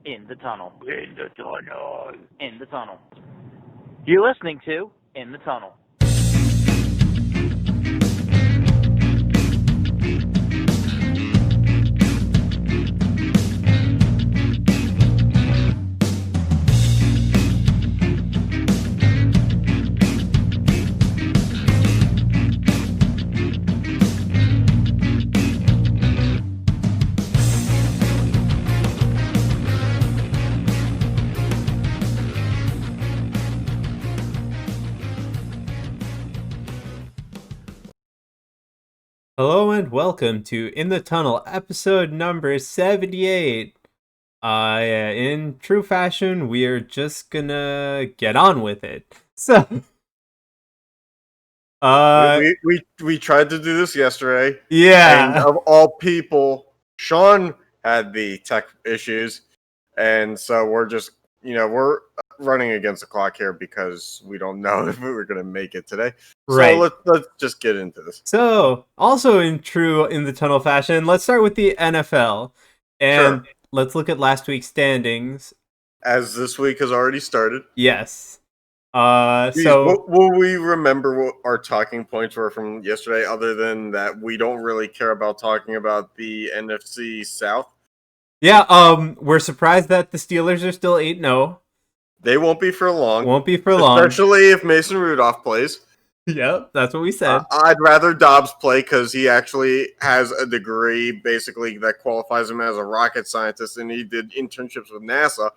In the tunnel. In the tunnel. In the tunnel. You're listening to In the Tunnel. Hello and welcome to In the Tunnel, episode number 78. In true fashion, we are just gonna get on with it. So, We tried to do this yesterday, and yeah. of all people, Sean had the tech issues, and so we're running against the clock here because we don't know if we were going to make it today. Right. So let's just get into this. So, also in true In the Tunnel fashion, let's start with the NFL. And Sure. let's look at last week's standings. As this week has already started. Yes. Will we remember what our talking points were from yesterday, other than that we don't really care about talking about the NFC South? Yeah, we're surprised that the Steelers are still 8-0. They won't be for long. Won't be for long. Especially if Mason Rudolph plays. Yep, that's what we said. I'd rather Dobbs play because he actually has a degree, basically, that qualifies him as a rocket scientist, and he did internships with NASA.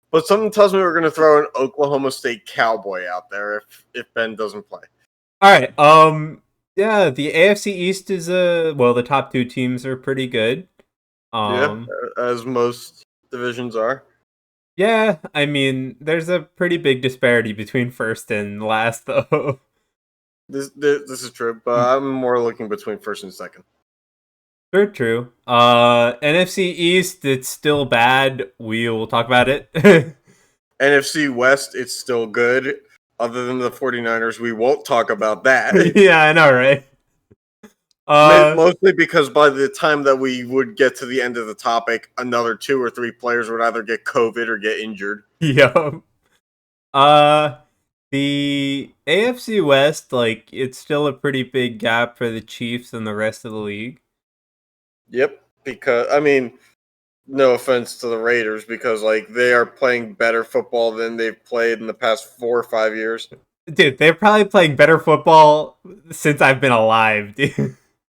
But something tells me we're going to throw an Oklahoma State Cowboy out there if Ben doesn't play. All right. Yeah, the AFC East is the top two teams are pretty good. As most divisions are. Yeah, I mean, there's a pretty big disparity between first and last, though. This is true, but I'm more looking between first and second. Very true. NFC East, it's still bad. We will talk about it. NFC West, it's still good. Other than the 49ers, we won't talk about that. Yeah, I know, right? Mostly because by the time that we would get to the end of the topic, another 2 or 3 players would either get COVID or get injured. Yep. The AFC West, it's still a pretty big gap for the Chiefs and the rest of the league. Yep, because, no offense to the Raiders, because, they are playing better football than they've played in the past 4 or 5 years. Dude, they're probably playing better football since I've been alive, dude.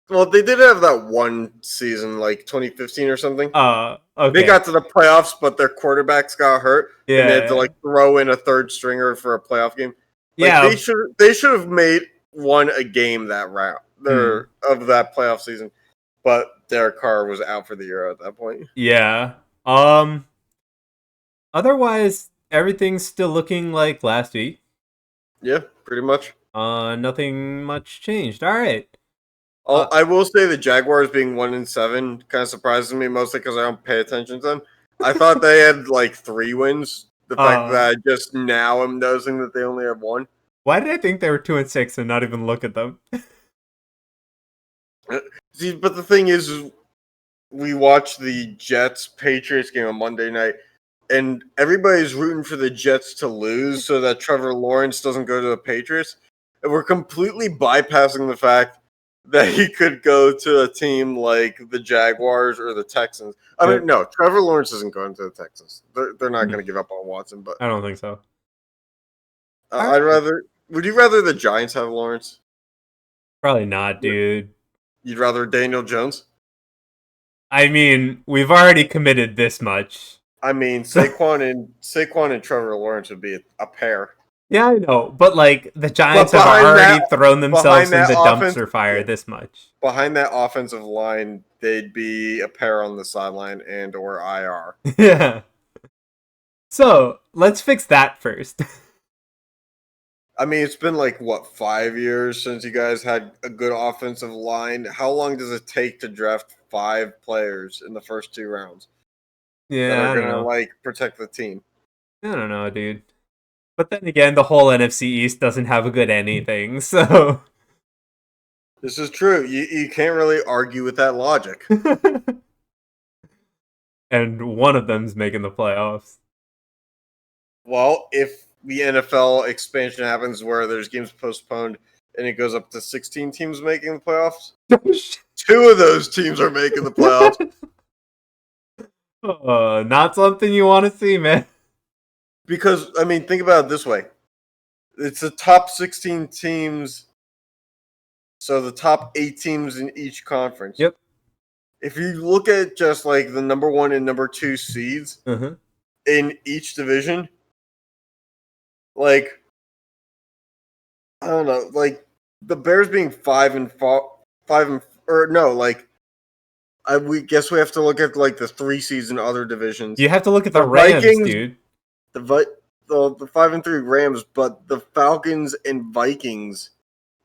Well, they did have that one season, 2015 or something. Okay. They got to the playoffs, but their quarterbacks got hurt. Yeah. And they had to, throw in a third stringer for a playoff game. They should have made one a game that round of that playoff season. But Derek Carr was out for the year at that point. Yeah. Otherwise, everything's still looking like last week. Yeah, pretty much. Nothing much changed. All right. I will say the Jaguars being 1-7 kind of surprises me, mostly because I don't pay attention to them. I thought they had 3 wins. The fact that I just now am noticing that they only have 1. Why did I think they were 2-6 and not even look at them? See, but the thing is we watched the Jets-Patriots game on Monday night, and everybody's rooting for the Jets to lose so that Trevor Lawrence doesn't go to the Patriots. And we're completely bypassing the fact that he could go to a team like the Jaguars or the Texans. No, Trevor Lawrence isn't going to the Texans. They're not going to give up on Watson, but I don't think so. Would you rather the Giants have Lawrence? Probably not, dude. You'd rather Daniel Jones? I mean, we've already committed this much. Saquon and Trevor Lawrence would be a pair. Yeah, I know, but the Giants have already thrown themselves in the dumpster fire this much. Behind that offensive line, they'd be a pair on the sideline and or IR. Yeah. So, let's fix that first. It's been 5 years since you guys had a good offensive line. How long does it take to draft 5 players in the first 2 rounds? Yeah, that are gonna protect the team? I don't know, dude. But then again, the whole NFC East doesn't have a good anything, so... This is true. You can't really argue with that logic. and one of them's making the playoffs. Well, if the NFL expansion happens where there's games postponed and it goes up to 16 teams making the playoffs, two of those teams are making the playoffs. Not something you want to see, man. Because, I mean, think about it this way. It's the top 16 teams, so the top 8 teams in each conference. Yep. If you look at just like the number 1 and number 2 seeds in each division, like, I don't know, like the Bears being 5 and 5 or no, like we guess we have to look at like the 3 seeds in other divisions. You have to look at the Rams, Vikings, dude. The 5 and 3 Rams, but the Falcons and Vikings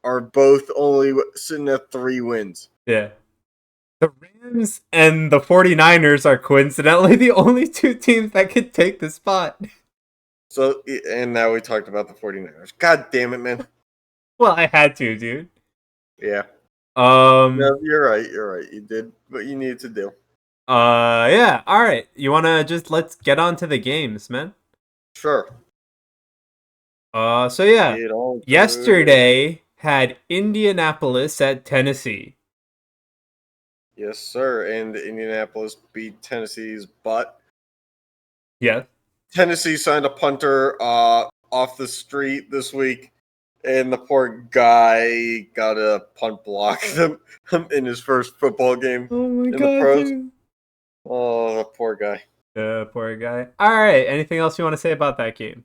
are both only sitting at 3 wins. Yeah. The Rams and the 49ers are coincidentally the only 2 teams that could take the spot. So, and now we talked about the 49ers. God damn it, man. Well, I had to, dude. Yeah. No, you're right. You did what you needed to do. Yeah. All right. You want to let's get on to the games, man? Sure. So yeah. Yesterday had Indianapolis at Tennessee. Yes, sir. And Indianapolis beat Tennessee's butt. Yeah. Tennessee signed a punter off the street this week, and the poor guy got a punt block in his first football game in the pros. Dude. Oh, the poor guy. Poor guy. All right. Anything else you want to say about that game?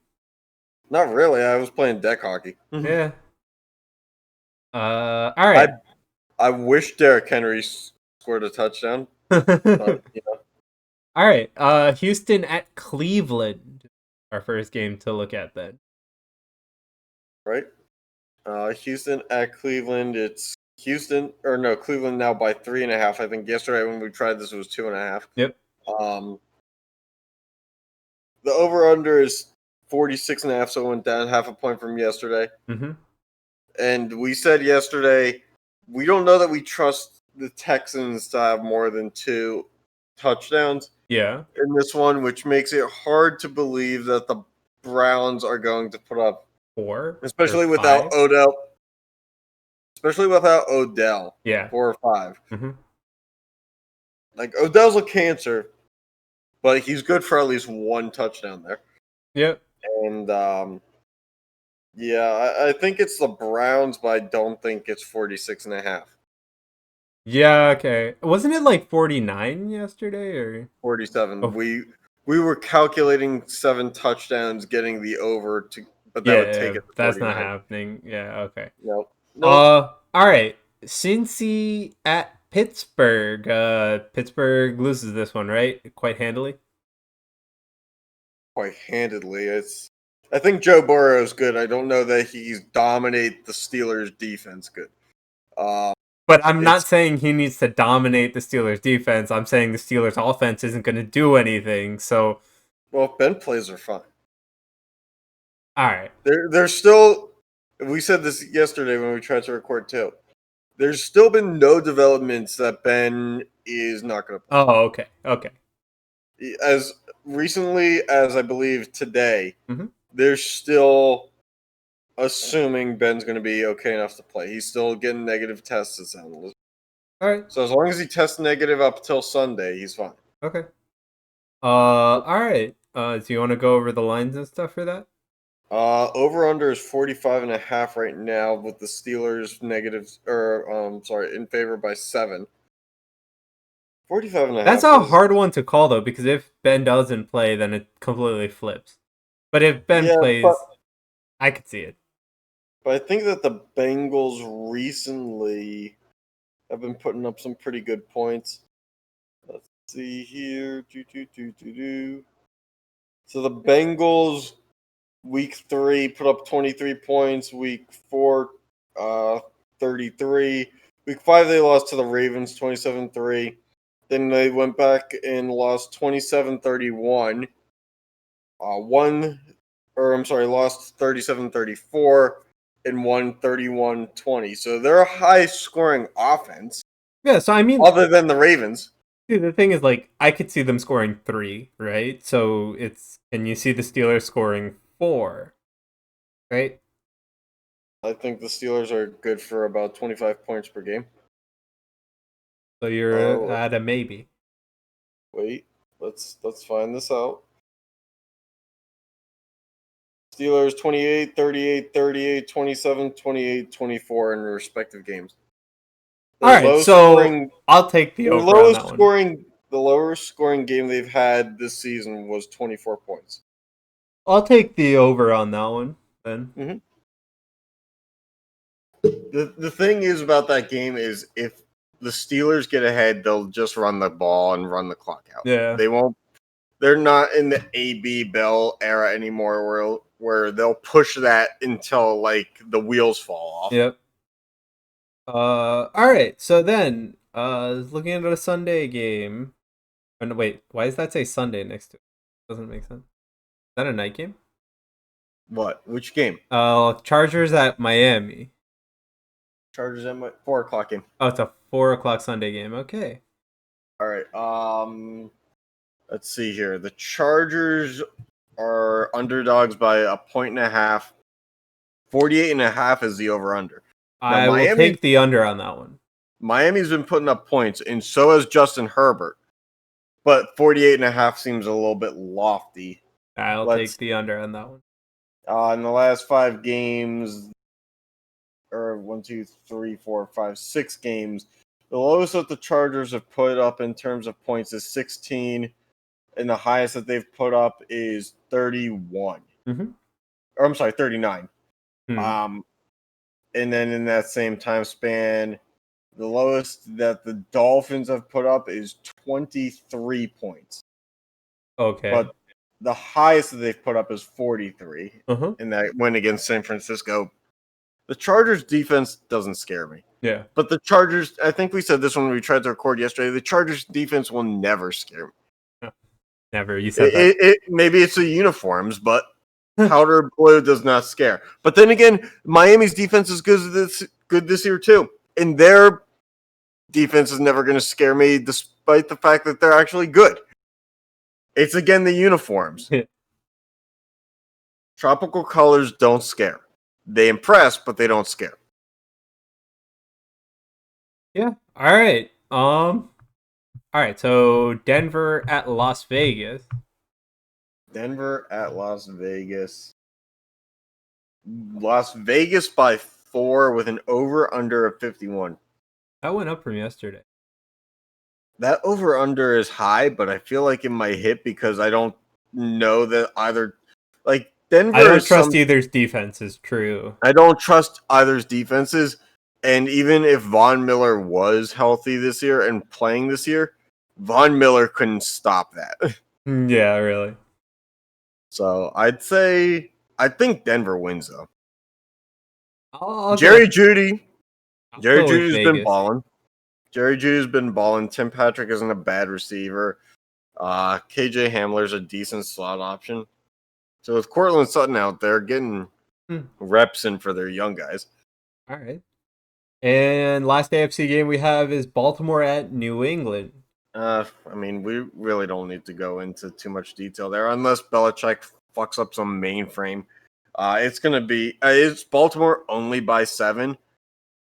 Not really. I was playing deck hockey. Yeah. All right. I wish Derrick Henry scored a touchdown. But, you know. All right. Houston at Cleveland. Our first game to look at then. Right. Houston at Cleveland. It's Cleveland now by 3.5. I think yesterday when we tried this, it was 2.5. Yep. The over-under is 46.5, so it went down half a point from yesterday. Mm-hmm. And we said yesterday, we don't know that we trust the Texans to have more than 2 touchdowns. Yeah. In this one, which makes it hard to believe that the Browns are going to put up 4, especially without Odell. Especially without Odell. Yeah. 4 or 5. Mm-hmm. Like, Odell's a cancer, but he's good for at least 1 touchdown there. Yep. And, yeah, I think it's the Browns, but I don't think it's 46.5. Yeah, okay. Wasn't it like 49 yesterday or 47? Oh. We were calculating 7 touchdowns, getting the over but that would take it to that's 49. not happening. Yeah, okay. Nope. All right. Cincy at Pittsburgh. Pittsburgh loses this one, right? Quite handily. Quite handedly. I think Joe Burrow is good. I don't know that he's dominate the Steelers' defense good. But I'm not saying he needs to dominate the Steelers' defense. I'm saying the Steelers' offense isn't going to do anything. So, well, Ben plays are fine. All right. There's still. We said this yesterday when we tried to record too. There's still been no developments that Ben is not going to play. Oh, okay. Okay. As recently as I believe today, mm-hmm. They're still assuming Ben's going to be okay enough to play. He's still getting negative tests, it sounds. All right. So as long as he tests negative up till Sunday, he's fine. Okay. All right. Do you want to go over the lines and stuff for that? Over under is 45.5 right now, with the Steelers in favor by 7. 45.5. That's a hard one to call though, because if Ben doesn't play, then it completely flips. But if Ben plays, I could see it. But I think that the Bengals recently have been putting up some pretty good points. Let's see here. So the Bengals, week 3, put up 23 points. Week 4, 33. Week 5, they lost to the Ravens 27-3. Then they went back and lost 27-31. Lost 37-34 and won 31-20. So they're a high-scoring offense. Yeah, so I mean, other than the Ravens. See, the thing is, like, I could see them scoring 3, right? So and you see the Steelers scoring 4, right? I think the Steelers are good for about 25 points per game. So you're Oh, at a maybe. wait. Let's find this out. Steelers 28, 38, 38, 27, 28, 24 in their respective games. All right, so I'll take the Their over on that one. the lowest scoring game they've had this season was 24 points. I'll take the over on that one then. Mm-hmm. The thing is about that game is if the Steelers get ahead, they'll just run the ball and run the clock out. Yeah. They won't. They're not in the AB Bell era anymore, where they'll push that until like the wheels fall off. Yep. All right. So then, looking at a Sunday game. Oh, no, wait, why does that say Sunday next to it? Doesn't make sense. Is that a night game? What? Which game? Chargers at Miami. Chargers at 4:00 game. Oh, it's a 4 o'clock Sunday game. Okay. All right. Let's see here. The Chargers are underdogs by 1.5 points. 48.5 is the over/under. I will take the under on that one. Miami's been putting up points, and so has Justin Herbert. But 48.5 seems a little bit lofty. I'll take the under on that one. In the last 5 games, or 1, 2, 3, 4, 5, 6 games, the lowest that the Chargers have put up in terms of points is 16, and the highest that they've put up is 31. Mm-hmm. Or I'm sorry, 39. Hmm. And then in that same time span, the lowest that the Dolphins have put up is 23 points. Okay. But the highest that they've put up is 43. Uh-huh. And that win against San Francisco. The Chargers defense doesn't scare me. Yeah. But the Chargers, I think we said this when we tried to record yesterday, the Chargers defense will never scare me. Never. You said that. Maybe it's the uniforms, but powder blue does not scare. But then again, Miami's defense is good this year too. And their defense is never going to scare me despite the fact that they're actually good. It's again the uniforms. Tropical colors don't scare. They impress, but they don't scare. Yeah. All right. All right. So Denver at Las Vegas. Denver at Las Vegas. Las Vegas by 4 with an over/under of 51. That went up from yesterday. That over/under is high, but I feel like it might hit because I don't know that either. Like Denver, I don't trust either's defense is true. I don't trust either's defenses. And even if Von Miller was healthy this year and playing this year, Von Miller couldn't stop that. Yeah, really. So I think Denver wins though. I'll Jerry Jeudy's been Vegas. balling. Jerry Jeudy's been balling. Tim Patrick isn't a bad receiver. KJ Hamler's a decent slot option. So with Cortland Sutton out there getting reps in for their young guys. All right. And last AFC game we have is Baltimore at New England. I mean, we really don't need to go into too much detail there unless Belichick fucks up some mainframe. It's Baltimore only by 7,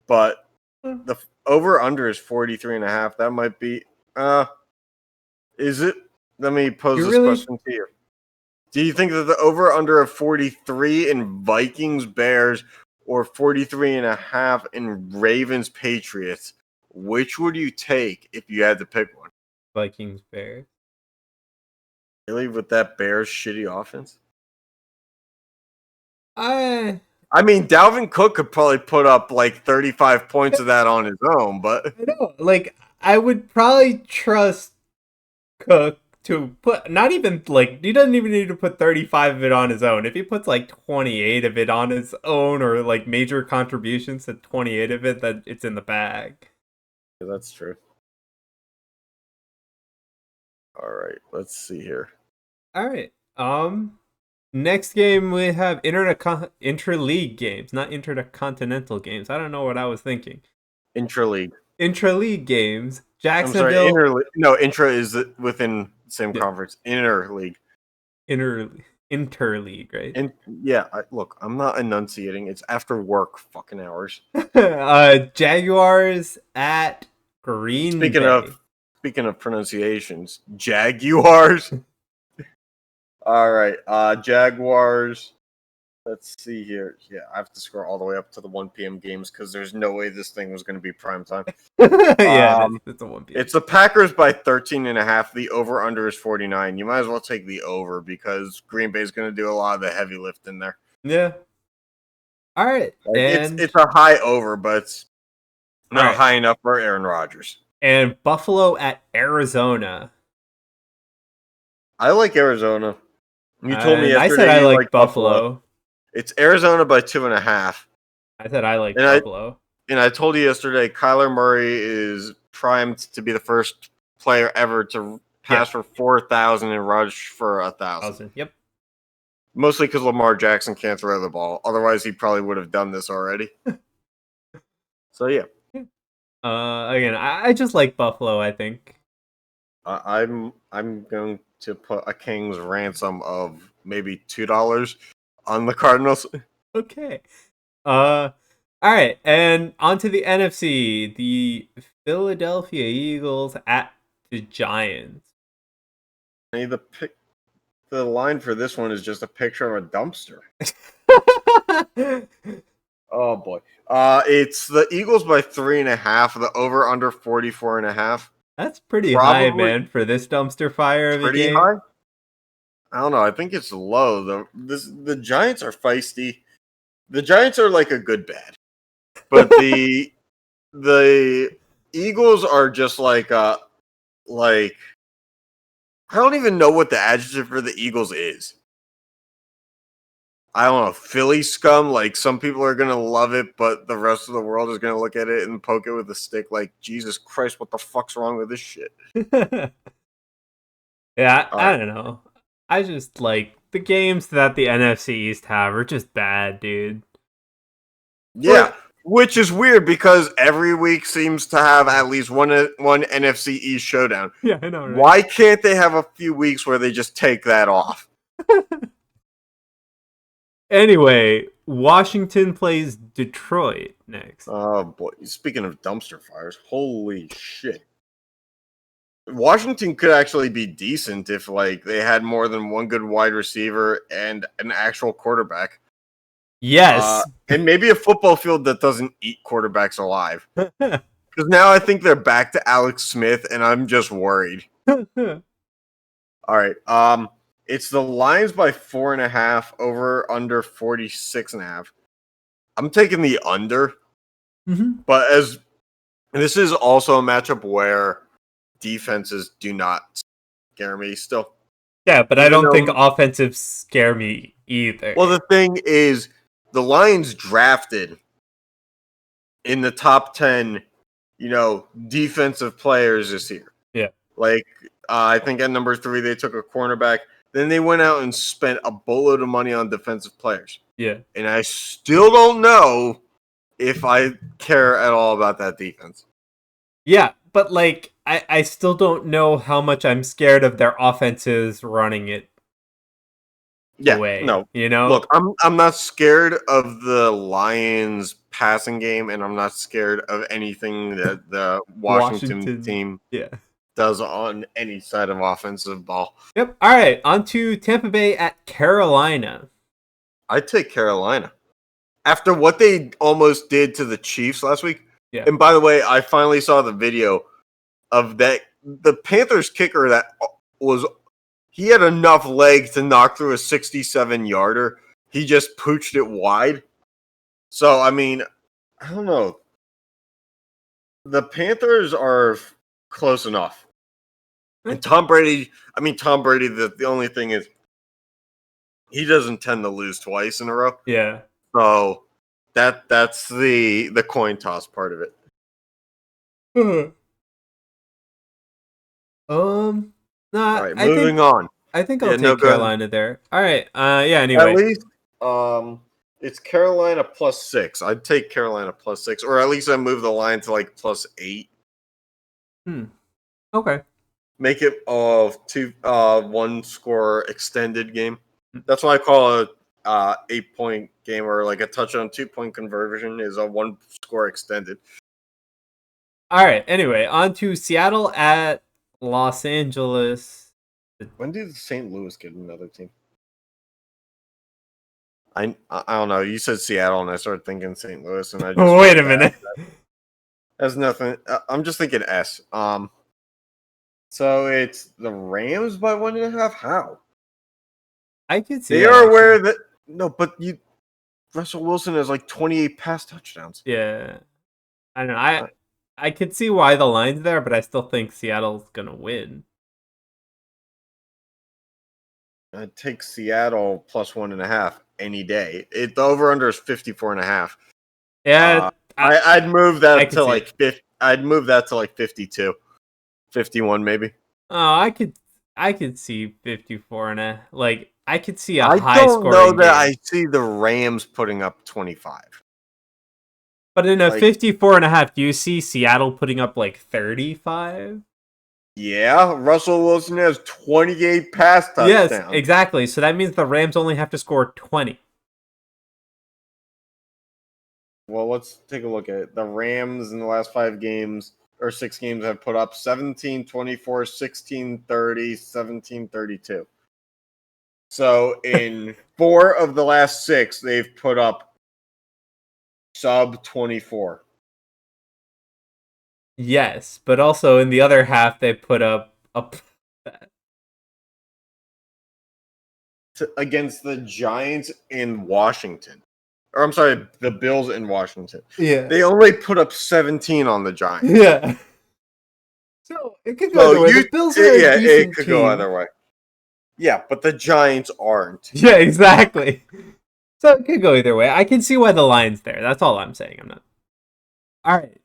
but the over/under is 43.5. That might be. Is it? Let me pose this question to you. Do you think that the over/under of 43 in Vikings Bears or 43.5 in Ravens Patriots, which would you take if you had to pick one? Vikings Bears. Really, with that Bears shitty offense? I mean, Dalvin Cook could probably put up like 35 points of that on his own, but I know, like I would probably trust Cook to put not even like he doesn't even need to put 35 of it on his own. If he puts like 28 of it on his own or like major contributions to 28 of it, then it's in the bag. Yeah, that's true. All right, let's see here. All right. Next game we have interleague games, not intercontinental games. I don't know what I was thinking. Intraleague. intra-league games. I'm sorry, Jacksonville intra is within the same Yeah. conference. Interleague. interleague, right? And look, I'm not enunciating. It's after work fucking hours. Jaguars at Green Speaking Bay. of pronunciations, Jaguars. All right, Jaguars. Let's see here. Yeah, I have to scroll all the way up to the 1 p.m. games because there's no way this thing was going to be prime time. Yeah, it's a 1 p.m. It's the Packers by 13.5. The over/under is 49. You might as well take the over because Green Bay's going to do a lot of the heavy lifting there. Yeah. All right, It's a high over, but it's not high enough for Aaron Rodgers. And Buffalo at Arizona. I like Arizona. You told me yesterday I said I like Buffalo. It's Arizona by 2.5. I said I like Buffalo. And I told you yesterday, Kyler Murray is primed to be the first player ever to pass for 4,000 and rush for 1,000. Yep. Mostly because Lamar Jackson can't throw the ball. Otherwise, he probably would have done this already. So, yeah. Again, I just like Buffalo, I think. I'm going to put a king's ransom of maybe $2 on the Cardinals. Okay. All right, and on to the NFC. The Philadelphia Eagles at the Giants. The line for this one is just a picture of a dumpster. Oh boy. It's the Eagles by 3.5. The over under 44.5. That's pretty high, man, for this dumpster fire of a game. High? I don't know. I think it's low. The Giants are feisty. The Giants are like a good bad. But the Eagles are just like I don't even know what the adjective for the Eagles is. I don't know, Philly scum. Like, some people are gonna love it, but the rest of the world is gonna look at it and poke it with a stick. Like, Jesus Christ, what the fuck's wrong with this shit? Yeah, I don't know. I just like the games that the NFC East have are just bad, dude. Yeah, which is weird because every week seems to have at least one NFC East showdown. Yeah, I know. Right? Why can't they have a few weeks where they just take that off? Anyway, Washington plays Detroit next. Oh boy! Speaking of dumpster fires, holy shit! Washington could actually be decent if they had more than one good wide receiver and an actual quarterback. Yes. And maybe a football field that doesn't eat quarterbacks alive. Because now I think they're back to Alex Smith, and I'm just worried. All right. It's the Lions by 4.5, over under 46.5. I'm taking the under. Mm-hmm. But as this is also a matchup where defenses do not scare me still. Yeah, but I don't think offensives scare me either. Well, the thing is, the Lions drafted in the top 10, defensive players this year. Yeah. I think at number 3, they took a cornerback. Then they went out and spent a boatload of money on defensive players. Yeah. And I still don't know if I care at all about that defense. Yeah, but I still don't know how much I'm scared of their offenses running it away. No, Look, I'm not scared of the Lions passing game, and I'm not scared of anything that the Washington team does on any side of offensive ball. Yep. All right, on to Tampa Bay at Carolina. I'd take Carolina. After what they almost did to the Chiefs last week. Yeah. And by the way, I finally saw the video of that. The Panthers kicker he had enough leg to knock through a 67-yarder. He just pooched it wide. So, I mean, I don't know. The Panthers are close enough. And Tom Brady, the only thing is he doesn't tend to lose twice in a row. Yeah. So that's the coin toss part of it. All right, moving on. I think I'll take Carolina there. All right. Anyway. At least it's Carolina +6. I'd take Carolina +6, or at least I move the line to +8. Okay. Make it a 1-score extended game. That's why I call it 8-point game, or like a touchdown 2-point conversion is a 1-score extended. All right. Anyway, on to Seattle at Los Angeles. When did St. Louis get another team? I don't know. You said Seattle, and I started thinking St. Louis, and I just Wait a minute. That's nothing. I'm just thinking S. So it's the Rams by 1.5. How? I could see They that, are aware actually. that no, but Russell Wilson has like 28 pass touchdowns. Yeah. I don't know. I could see why the line's there, but I still think Seattle's gonna win. I'd take Seattle plus 1.5 any day. The over under is 54.5. Yeah, I'd move I that could to see like it. 50. I'd move that to like 52, 51 maybe. Oh, I could see 54 and a like I could see a I high don't know scoring that I game. see the Rams putting up 25. But in a Like, 54 and a half, do you see Seattle putting up like 35? yeah, Russell Wilson has 28 pass Yes, touchdowns. exactly. So that means the Rams only have to score 20. Well, let's take a look at it. The Rams in the last 5 games or 6 games have put up 17, 24, 16, 30, 17, 32. So in 4 of the last 6, they've put up sub 24. Yes, but also in the other half they put up Against the Giants in Washington. Or I'm sorry, the Bills in Washington. yeah. They only put up 17 on the Giants. Yeah. So it could go So either way. The Bills are a it decent could go team. either way. Yeah, but the Giants aren't. Yeah, exactly. So it could go either way. I can see why the line's there. That's all I'm saying. I'm not. All right.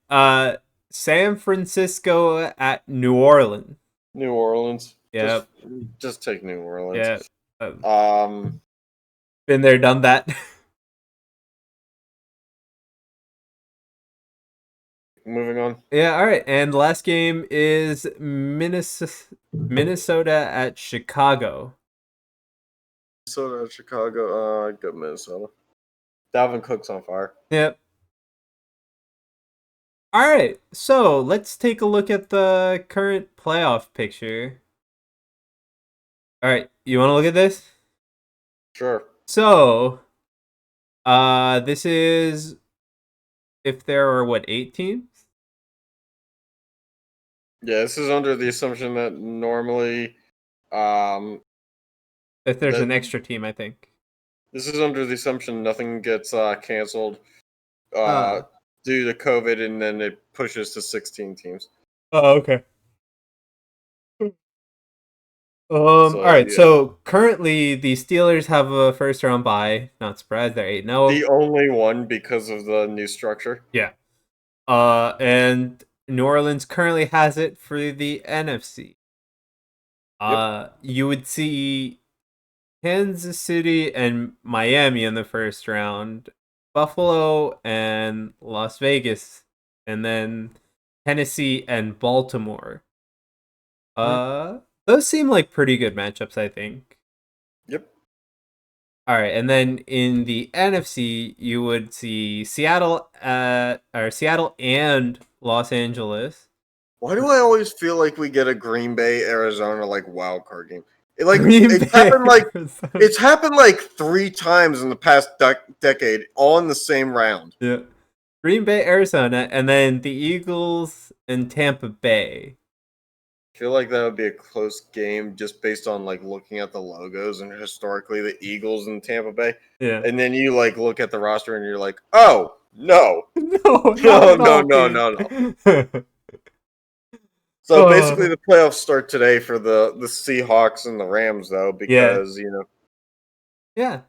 San Francisco at New Orleans. New Orleans. Yep. Just take New Orleans. Yeah. Been there, done that. Moving on. Yeah. All right. And last game is Minnesota at Chicago. Minnesota, Chicago. Good Minnesota. Dalvin Cook's on fire. Yep. All right. So let's take a look at the current playoff picture. All right. You want to look at this? Sure. So, this is if there are what 8 teams? Yeah, this is under the assumption that normally, If there's an that extra team, I think. this is under the assumption nothing gets canceled Uh. due to COVID, and then it pushes to 16 teams. Oh, okay. All So right. yeah, So currently, the Steelers have a first round bye. Not surprised. They're 8-0. the only one because of the new structure. Yeah. And New Orleans currently has it for the NFC. Yep. You would see Kansas City and Miami in the first round, Buffalo and Las Vegas, and then Tennessee and Baltimore. Those seem like pretty good matchups, I think. Yep. All right, and then in the NFC, you would see Seattle and Los Angeles. Why do I always feel like we get a Green Bay, Arizona like wild card game? It's happened like 3 times in the past decade, all in the same round. Yeah. Green Bay, Arizona, and then the Eagles and Tampa Bay. I feel like that would be a close game just based on like looking at the logos and historically the Eagles in Tampa Bay. Yeah. And then you like look at the roster and you're like, oh no, No, no. So basically, the playoffs start today for the Seahawks and the Rams, though, because yeah.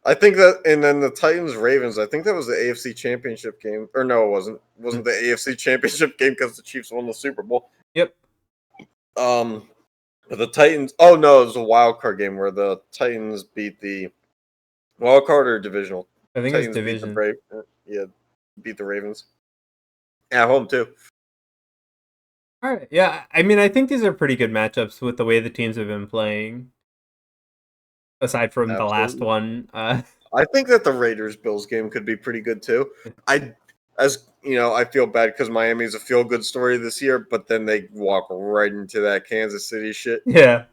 I think that, and then the Titans Ravens. I think that was the AFC Championship game, or no, it wasn't. It wasn't the AFC Championship game because the Chiefs won the Super Bowl. Yep. But the Titans. Oh no, it was a wild card game where the Titans beat the wild card or divisional. I think Titans it's division. beat the Ravens at home too. All right. Yeah, I mean, I think these are pretty good matchups with the way the teams have been playing. Aside from the last Absolutely. one, I think that the Raiders Bills game could be pretty good too. I feel bad because Miami's a feel good story this year, but then they walk right into that Kansas City shit. yeah.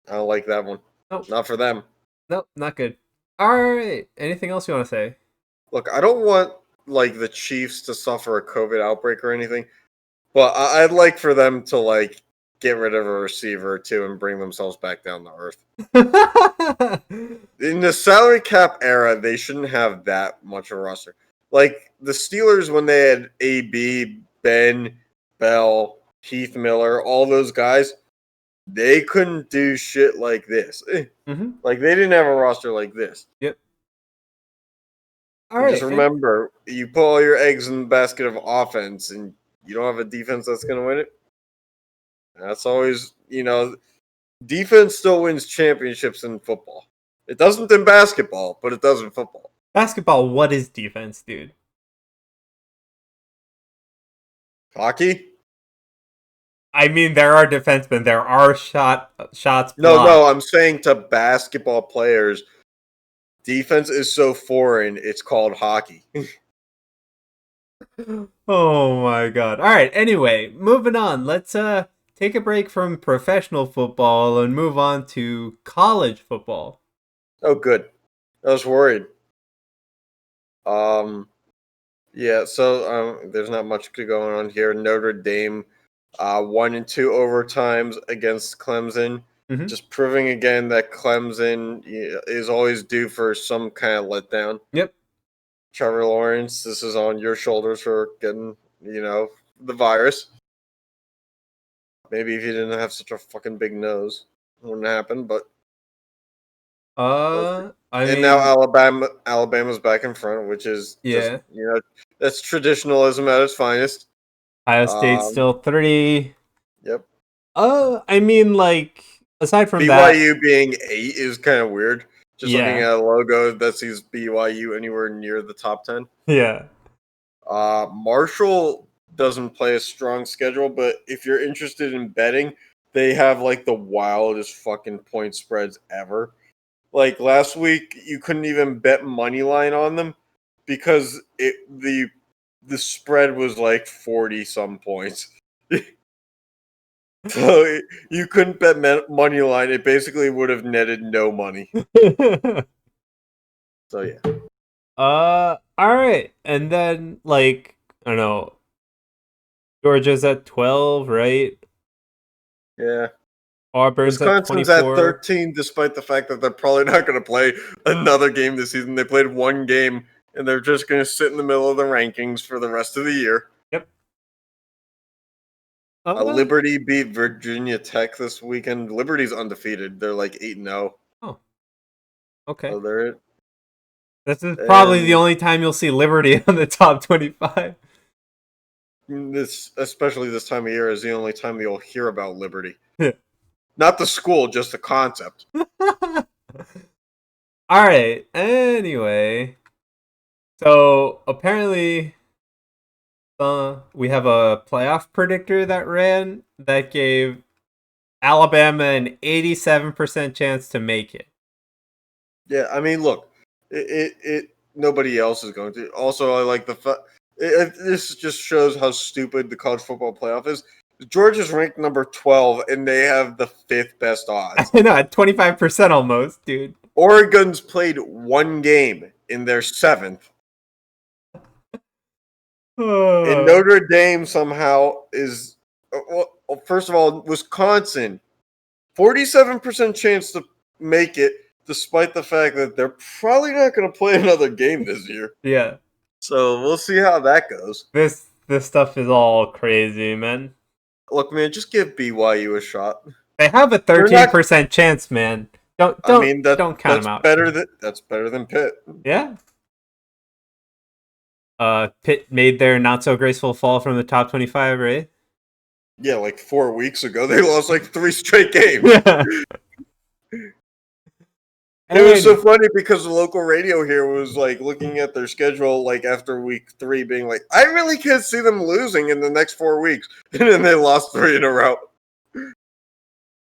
I don't like that one. Nope. Not for them. Nope. Not good. All right. Anything else you want to say? Look, I don't want like the Chiefs to suffer a COVID outbreak or anything, but I'd like for them to like get rid of a receiver or two and bring themselves back down to earth. In the salary cap era, they shouldn't have that much of a roster. Like the Steelers when they had AB, Ben, Bell, Heath Miller, all those guys, they couldn't do shit like this. mm-hmm. Like they didn't have a roster like this. Yep. All And just right. remember, you put all your eggs in the basket of offense, and you don't have a defense that's going to win it. That's always, defense still wins championships in football. It doesn't in basketball, but it does in football. Basketball, what is defense, dude? Hockey? I mean, there are defensemen. There are shots blocked. No, I'm saying to basketball players, defense is so foreign, it's called hockey. Oh my god. All right, anyway, moving on. Let's take a break from professional football and move on to college football. Oh, good. I was worried. Yeah, so there's not much going on here. Notre Dame, 1 and 2 overtimes against Clemson. Mm-hmm. Just proving again that Clemson is always due for some kind of letdown. Yep. Trevor Lawrence, this is on your shoulders for getting, the virus. Maybe if you didn't have such a fucking big nose, it wouldn't happen. But now Alabama's back in front, which is just that's traditionalism at its finest. Ohio State's still 3. Yep. I mean, like, aside from BYU being 8 is kind of weird. Just looking Yeah. at a logo that sees BYU anywhere near the top 10. Yeah. Marshall doesn't play a strong schedule, but if you're interested in betting, they have like the wildest fucking point spreads ever. Like last week, you couldn't even bet money line on them because the spread was like 40 some points. So you couldn't bet money line. It basically would have netted no money. So yeah. All right, and then like I don't know, Georgia's at 12, right? Yeah. Auburn's Wisconsin's at at 24. 13, despite the fact that they're probably not going to play another game this season. They played one game, and they're just going to sit in the middle of the rankings for the rest of the year. Yep. Liberty beat Virginia Tech this weekend. Liberty's undefeated. They're like 8-0. Oh. Okay. So they're This is probably the only time you'll see Liberty on the top 25. Especially this time of year, is the only time you'll hear about Liberty. Not the school, just the concept. All right. Anyway, so apparently, we have a playoff predictor that ran that gave Alabama an 87% chance to make it. Yeah, I mean, look, it nobody else is going to. Also, I like the fact this just shows how stupid the college football playoff is. Georgia's ranked number 12, and they have the 5th best odds. I know, at 25% almost, dude. Oregon's played one game in their 7th. And Notre Dame somehow is... Well, first of all, Wisconsin, 47% chance to make it, despite the fact that they're probably not going to play another game this year. Yeah. So we'll see how that goes. This stuff is all crazy, man. Look, man, just give BYU a shot. They have a 13% chance, man. Don't count them out. That's better than Pitt. Yeah. Pitt made their not so graceful fall from the top 25, right? Yeah, like 4 weeks ago, they lost like 3 straight games. Yeah. It was so funny because the local radio here was like looking at their schedule like after week 3, being like, I really can't see them losing in the next 4 weeks. And then they lost 3 in a row.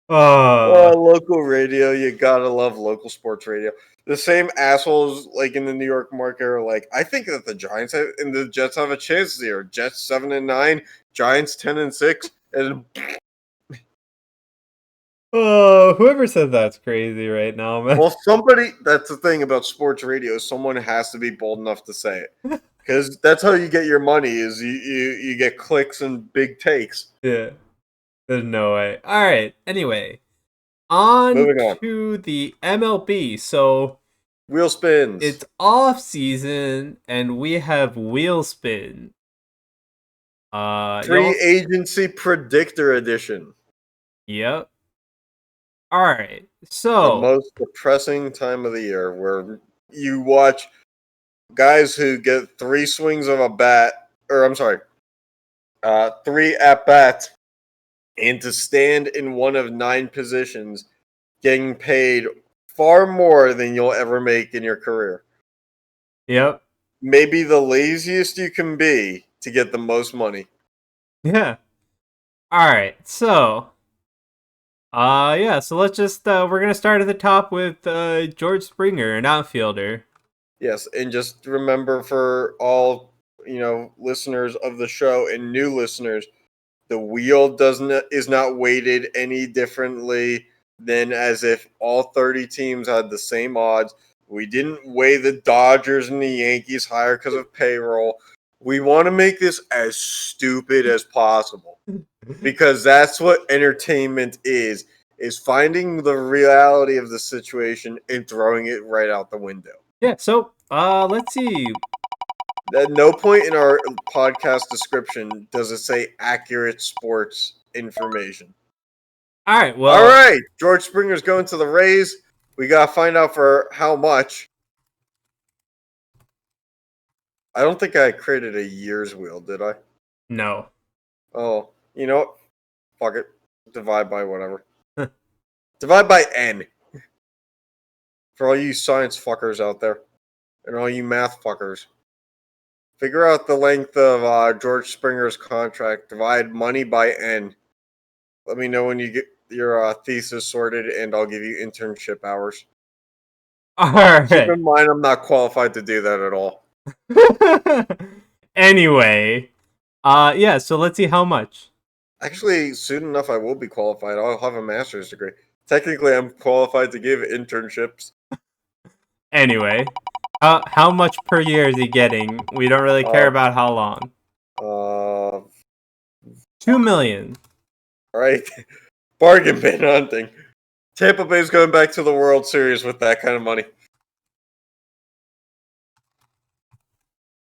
Local radio. You gotta love local sports radio. The same assholes like in the New York market are like, I think that the Giants and the Jets have a chance this year. Jets 7-9, Giants 10-6, and whoever said that's crazy right now, man. well, that's the thing about sports radio. Someone has to be bold enough to say it. Because that's how you get your money is you get clicks and big takes. Yeah. There's no way. All right. Anyway, on to the MLB. So wheel spins. It's off season and we have wheel spin. Free agency predictor edition. Yep. All right. So the most depressing time of the year where you watch guys who get 3 swings of a bat, or I'm sorry, 3 at bats, and to stand in one of 9 positions, getting paid far more than you'll ever make in your career. Yep. Maybe the laziest you can be to get the most money. Yeah. All right. So, so let's just we're gonna start at the top with George Springer, an outfielder. Yes, and just remember for all listeners of the show and new listeners, the wheel is not weighted any differently than as if all 30 teams had the same odds. We didn't weigh the Dodgers and the Yankees higher because of payroll. We want to make this as stupid as possible because that's what entertainment is finding the reality of the situation and throwing it right out the window. Yeah, so let's see. At no point in our podcast description does it say accurate sports information. All right, well. All right, George Springer's going to the Rays. We got to find out for how much. I don't think I created a year's wheel, did I? No. Oh, you know what? Fuck it. Divide by whatever. Divide by N. For all you science fuckers out there. And all you math fuckers. Figure out the length of George Springer's contract. Divide money by N. Let me know when you get your thesis sorted, and I'll give you internship hours. All right. Keep in mind, I'm not qualified to do that at all. Anyway, so let's see how much. Actually, soon enough, I will be qualified. I'll have a master's degree. Technically, I'm qualified to give internships. Anyway, how much per year is he getting? We don't really care about how long. $2 million. All right. Bargain bin hunting. Tampa Bay's going back to the World Series with that kind of money.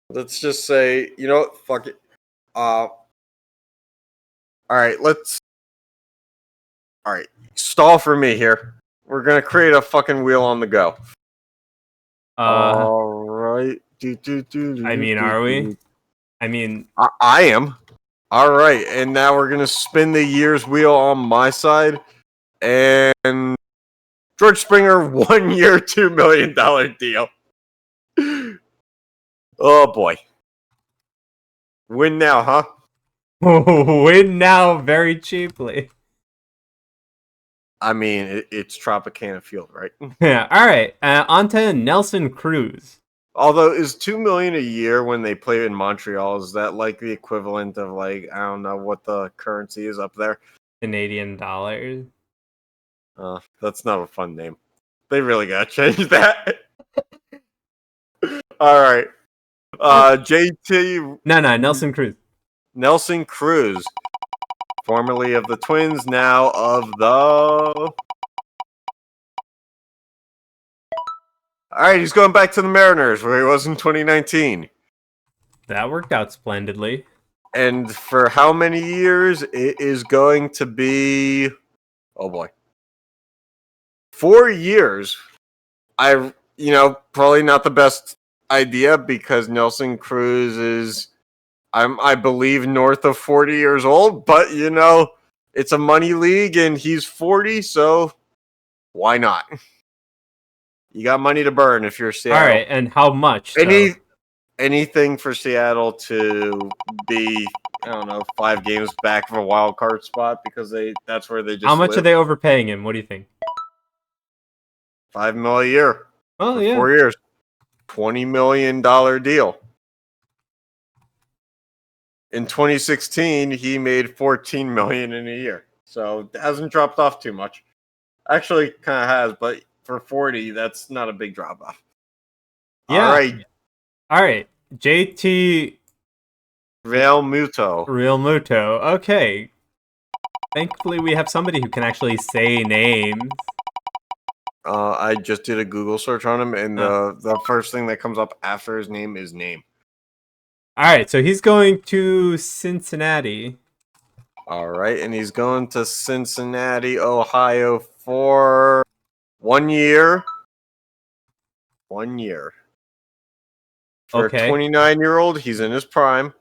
Let's just say, you know what? Fuck it. All right, stall for me here. We're going to create a fucking wheel on the go. All right. I mean, are we? I mean... I am. All right, and now we're going to spin the year's wheel on my side. And George Springer, 1 year, $2 million deal. Oh, boy. Win now, huh? Win now very cheaply. I mean, it's Tropicana Field, right? Yeah, all right. On to Nelson Cruz. Although, is $2 million a year when they play in Montreal, is that like the equivalent of like, I don't know what the currency is up there? Canadian dollars. That's not a fun name. They really gotta change that. All right. JT. No, Nelson Cruz. Nelson Cruz. Formerly of the Twins, now of the... All right, he's going back to the Mariners, where he was in 2019. That worked out splendidly. And for how many years? It is going to be... Oh, boy. 4 years. Probably not the best idea, because Nelson Cruz is... I believe north of 40 years old, but it's a money league and he's 40, so why not? You got money to burn if you're Seattle. All right, and how much? though? Anything for Seattle to be, I don't know, 5 games back of a wild card spot because that's where they just How much live. are they overpaying him? What do you think? $5 million a year Oh for yeah. 4 years, $20 million deal. In 2016, he made $14 million in a year, so it hasn't dropped off too much. Actually, kind of has, but for 40, that's not a big drop off. Yeah. All right. JT Real Muto. Okay. Thankfully, we have somebody who can actually say names. I just did a Google search on him, and the first thing that comes up after his name is name. All right, so he's going to Cincinnati. All right, and he's going to Cincinnati, Ohio for 1 year. 1 year. For a 29-year-old, he's in his prime.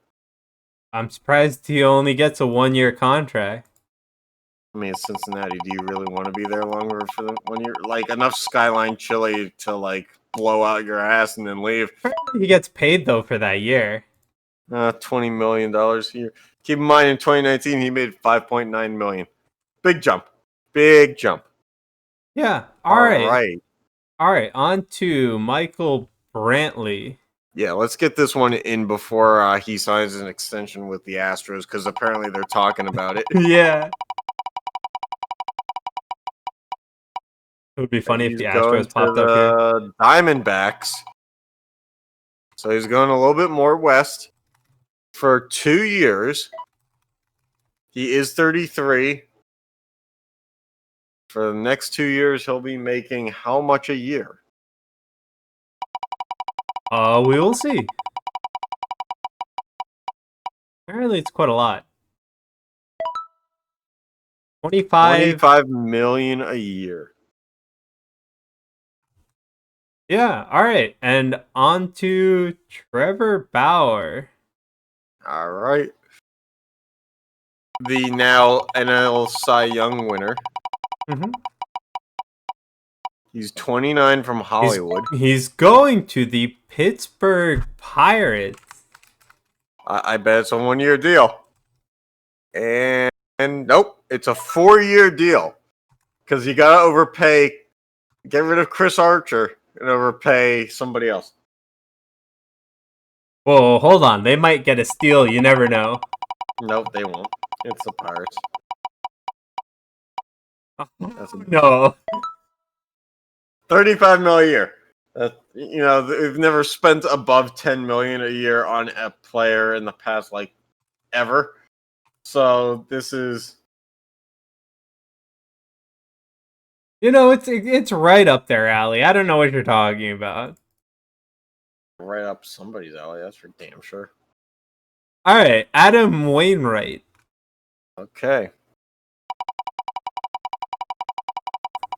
I'm surprised he only gets a 1-year contract. I mean, Cincinnati, do you really want to be there longer for the 1 year? Like, enough Skyline Chili to, like, blow out your ass and then leave. He gets paid, though, for that year. $20 million a year. Keep in mind, in 2019, he made $5.9 million. Big jump. Big jump. Yeah. All right. All right, on to Michael Brantley. Yeah, let's get this one in before he signs an extension with the Astros, because apparently they're talking about it. Yeah. It would be funny if the Astros popped up here. Diamondbacks. So he's going a little bit more west for 2 years. He is 33. For the next 2 years, he'll be making how much a year? We will see. Apparently, it's quite a lot. 25 million a year. Yeah, all right. And on to Trevor Bauer. All right. The now NL Cy Young winner. Mm-hmm. He's 29 from Hollywood. He's going to the Pittsburgh Pirates. I bet it's a 1-year deal. And nope, it's a 4-year deal. Because you got to overpay, get rid of Chris Archer and overpay somebody else. Whoa, hold on. They might get a steal. You never know. Nope, they won't. It's the Pirates. No. 35 million a year. They've never spent above 10 million a year on a player in the past, like, ever. So this is, it's right up their alley. I don't know what you're talking about. right up somebody's alley. That's for damn sure. All right, Adam Wainwright. Okay.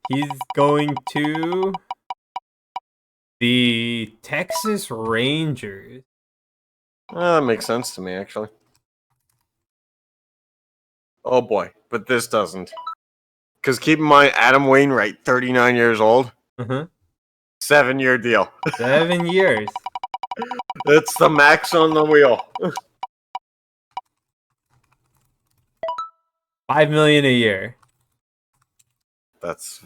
He's going to the Texas Rangers. That makes sense to me, actually. Oh boy, but this doesn't. Because keep in mind, Adam Wainwright, 39 years old. Uh-huh. 7-year deal. 7 years. It's the max on the wheel. $5 million a year. That's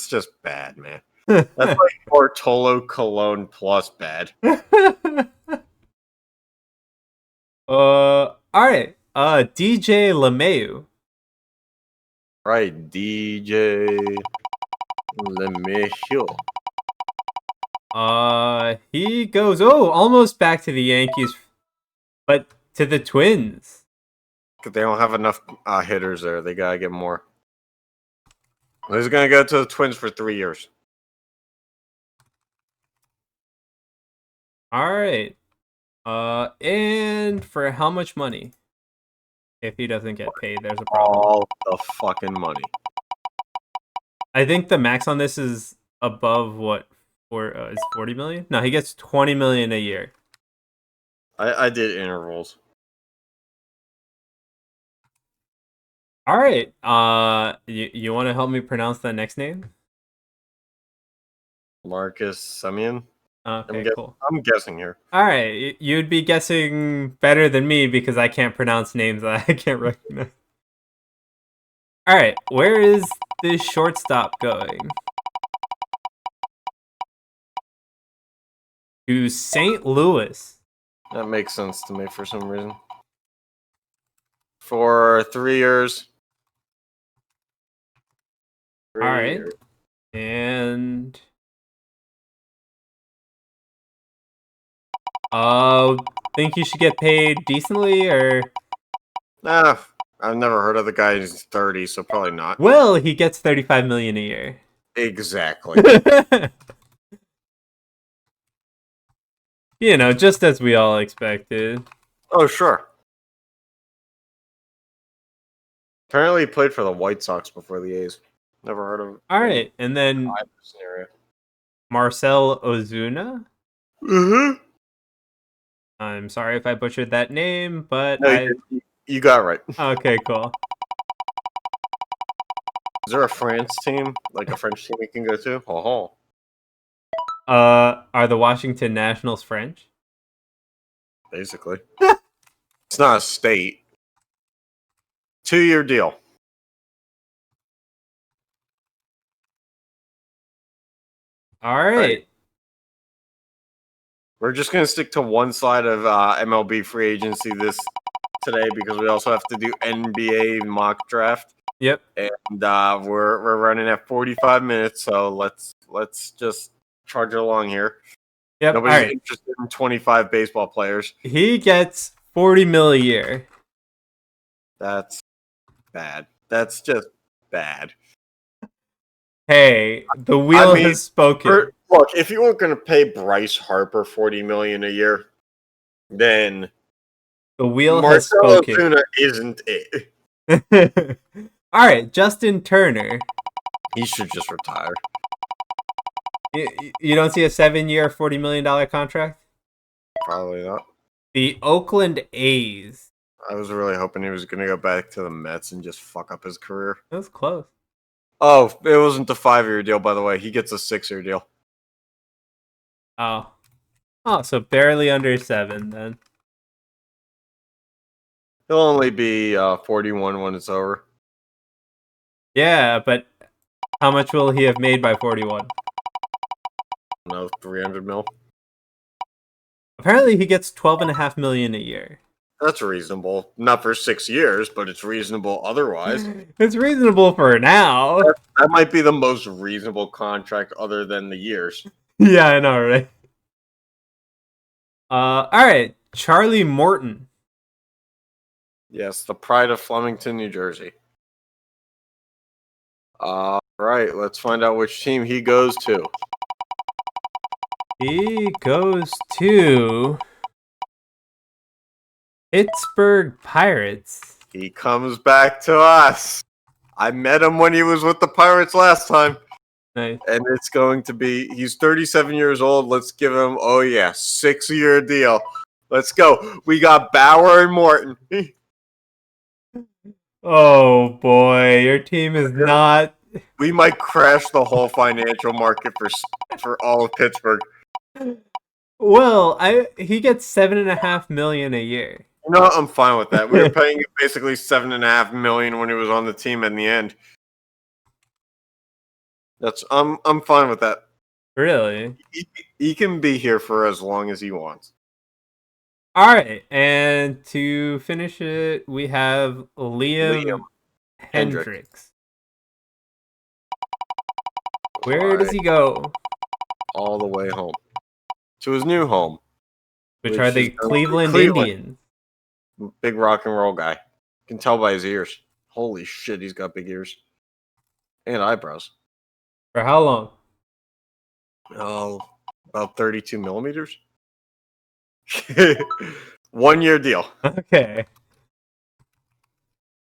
just bad, man. That's like Bartolo Colon plus bad. All right. DJ LeMahieu. Right, DJ LeMahieu. He goes almost back to the Yankees, but to the Twins. They don't have enough hitters there. They gotta get more. He's gonna go to the Twins for 3 years. All right. And for how much money? If he doesn't get paid, there's a problem. All the fucking money. I think the max on this is above what? Is 40 million? No, he gets 20 million a year. I did intervals. All right. You want to help me pronounce that next name? Marcus Semien. Okay, cool. I'm guessing here. All right, you'd be guessing better than me because I can't pronounce names that I can't recognize. All right, where is this shortstop going? To St. Louis. That makes sense to me for some reason. For 3 years. All right. And think he should get paid decently or Nah, I've never heard of the guy who's 30, so probably not. well, he gets 35 million a year. Exactly. You know, just as we all expected. Oh, sure. Apparently he played for the White Sox before the A's. Never heard of him. All right, and then Scenario. Marcel Ozuna. Mm-hmm. I'm sorry if I butchered that name, but No, you got it right. Okay, cool. Is there a France team? Like a French team we can go to? Oh. Are the Washington Nationals French? Basically. It's not a state. 2-year deal. All right. We're just going to stick to one side of MLB free agency today because we also have to do NBA mock draft. Yep. And we're running at 45 minutes, so let's just trudge along here. Yep. Nobody's interested in 25 baseball players. He gets 40 mil a year. That's bad. That's just bad. Hey, the wheel has spoken. Look, if you weren't going to pay Bryce Harper $40 million a year, then the wheel Marcell has spoken. Ozuna isn't it. All right, Justin Turner. He should just retire. You don't see a 7-year, $40 million contract? Probably not. The Oakland A's. I was really hoping he was going to go back to the Mets and just fuck up his career. That was close. Oh, it wasn't a 5-year deal, by the way. He gets a 6-year deal. Oh, so barely under 7 then. He'll only be 41 when it's over. Yeah, but how much will he have made by 41? No, 300 mil. Apparently he gets 12.5 million a year. That's reasonable. Not for 6 years, but it's reasonable otherwise. It's reasonable for now. That might be the most reasonable contract other than the years. Yeah, I know, right? All right, Charlie Morton. Yes, the pride of Flemington, New Jersey. All right, let's find out which team he goes to. He goes to Pittsburgh Pirates. He comes back to us. I met him when he was with the Pirates last time. Nice. And it's going to be, he's 37 years old. Let's give him, 6-year deal. Let's go. We got Bauer and Morton. Oh boy, your team is not. We might crash the whole financial market for all of Pittsburgh. Well, he gets 7.5 million a year. You know what? I'm fine with that. We were paying him basically $7.5 million when he was on the team in the end. I'm fine with that. Really? He can be here for as long as he wants. All right, and to finish it, we have Liam Hendricks. Where does he go? All the way home. To his new home. Which are the Cleveland Indians. Big rock and roll guy. You can tell by his ears. Holy shit, he's got big ears. And eyebrows. For how long? Oh, about 32 millimeters. 1-year deal. Okay.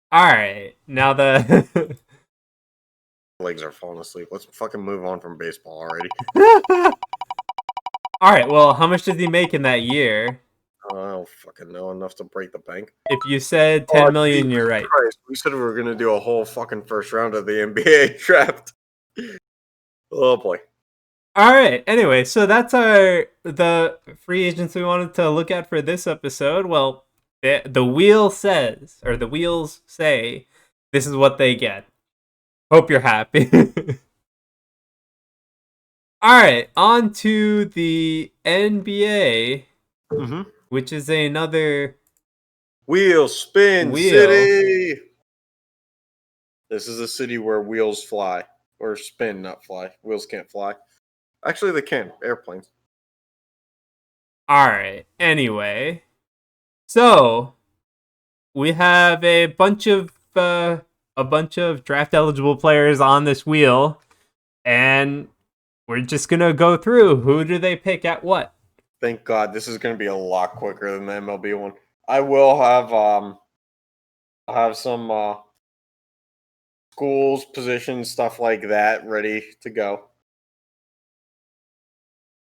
All right. Now the legs are falling asleep. Let's fucking move on from baseball already. All right. Well, how much does he make in that year? I don't fucking know. Enough to break the bank. If you said 10 million, you're right. Christ. We said we were going to do a whole fucking first round of the NBA draft. Oh boy. All right. Anyway, so that's the free agents we wanted to look at for this episode. Well, the wheel says, or the wheels say, this is what they get. Hope you're happy. All right, on to the NBA, Mm-hmm. which is another Wheel spin wheel. city. This is a city where wheels fly or spin, not fly. Wheels can't fly. Actually, they can. Airplanes. All right. Anyway, so we have a bunch of draft eligible players on this wheel, and we're just gonna go through who do they pick at what. Thank God, this is going to be a lot quicker than the MLB one. I will have some schools, positions, stuff like that ready to go.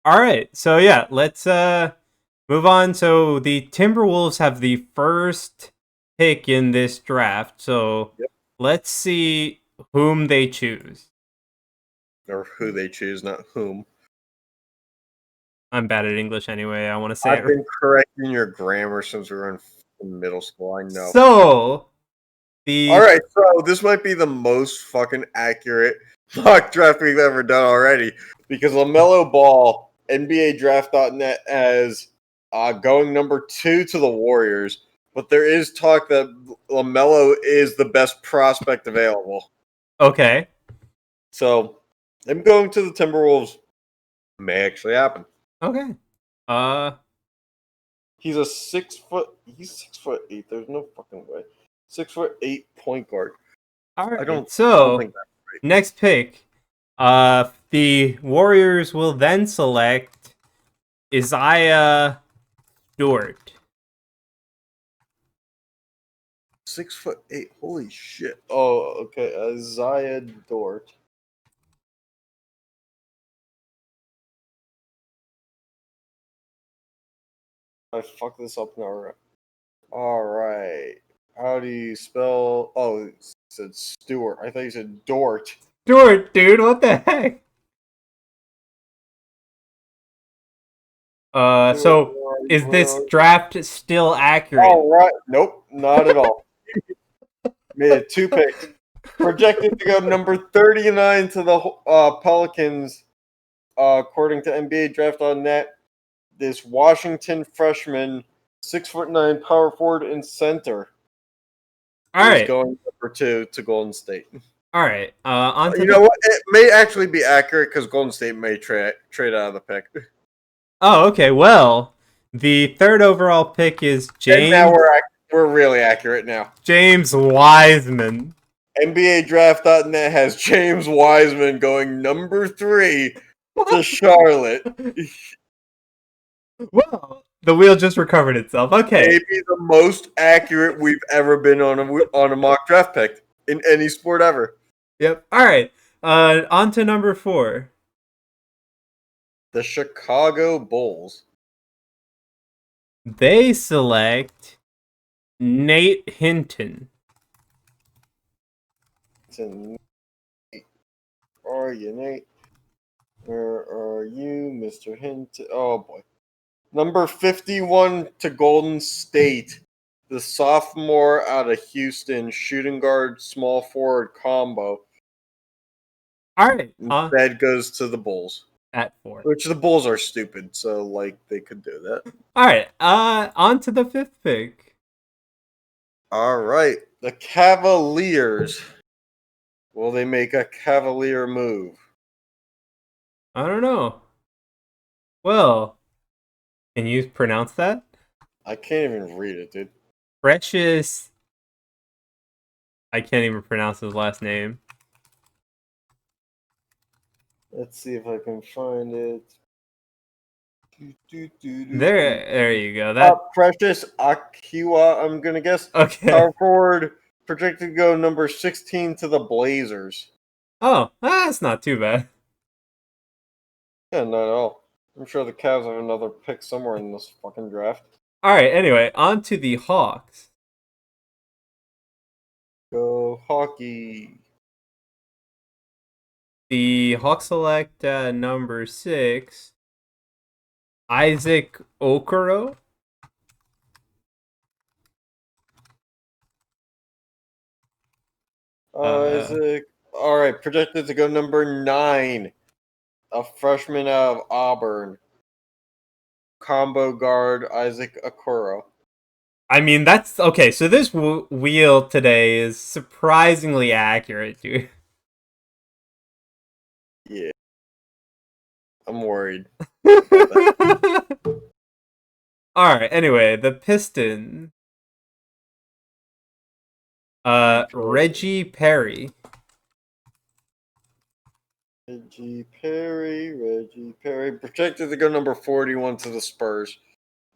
All right. So yeah, let's move on. So the Timberwolves have the first pick in this draft. So Yep. let's see whom they choose. Or who they choose, not whom. I'm bad at English anyway. I want to say I've it. been correcting your grammar since we were in middle school. I know. So the All right, so this might be the most fucking accurate mock draft we've ever done already because LaMelo Ball, NBA Draft.net, has going number 2 to the Warriors, but there is talk that LaMelo is the best prospect available. okay. So him going to the Timberwolves may actually happen. Okay. He's a 6'8". There's no fucking way. 6'8" point guard. All I right. don't So think that's right. next pick, the Warriors will then select Isaiah Stewart. 6'8". Holy shit. Oh, okay. Isaiah Dort. I fucked this up now. All right. How do you spell? Oh, it said Stewart. I thought you said Dort. Stewart, dude, what the heck? Stewart, So is this draft still accurate? all right. Nope, not at all. Made it 2 picks. Projected to go number 39 to the Pelicans, according to NBA Draft.net. This Washington freshman, 6'9" power forward and center, All is right, going number 2 to Golden State. all right. On to You know what? It may actually be accurate because Golden State may trade out of the pick. Oh, okay. Well, the third overall pick is And now James we're really accurate now. James Wiseman. NBA Draft.net has James Wiseman going number 3 to Charlotte. Well, the wheel just recovered itself. Okay. Maybe the most accurate we've ever been on a mock draft pick in any sport ever. Yep. All right. On to number 4. The Chicago Bulls. They select Nate Hinton. Where are you, Nate? Where are you, Mr. Hinton? Oh boy. Number 51 to Golden State. The sophomore out of Houston, shooting guard, small forward combo. All right. Instead goes to the Bulls. At 4. Which the Bulls are stupid, so like they could do that. All right. On to the 5th pick. All right. The Cavaliers. Will they make a Cavalier move? I don't know. Well, can you pronounce that? I can't even read it, dude. Precious. I can't even pronounce his last name. Let's see if I can find it. There you go. That Precious Akiwa, I'm gonna guess. okay. Power forward, projected to go number 16 to the Blazers. Oh, that's not too bad. Yeah, not at all. I'm sure the Cavs have another pick somewhere in this fucking draft. All right. Anyway, on to the Hawks. Go hockey. The Hawk select number 6, Isaac Okoro. Isaac. All right, projected to go number 9. A freshman out of Auburn. Combo guard Isaac Okoro. I mean, that's okay. So this wheel today is surprisingly accurate, dude. Yeah, I'm worried. All right. Anyway, the Pistons. Reggie Perry. Reggie Perry. Projected to go number 41 to the Spurs.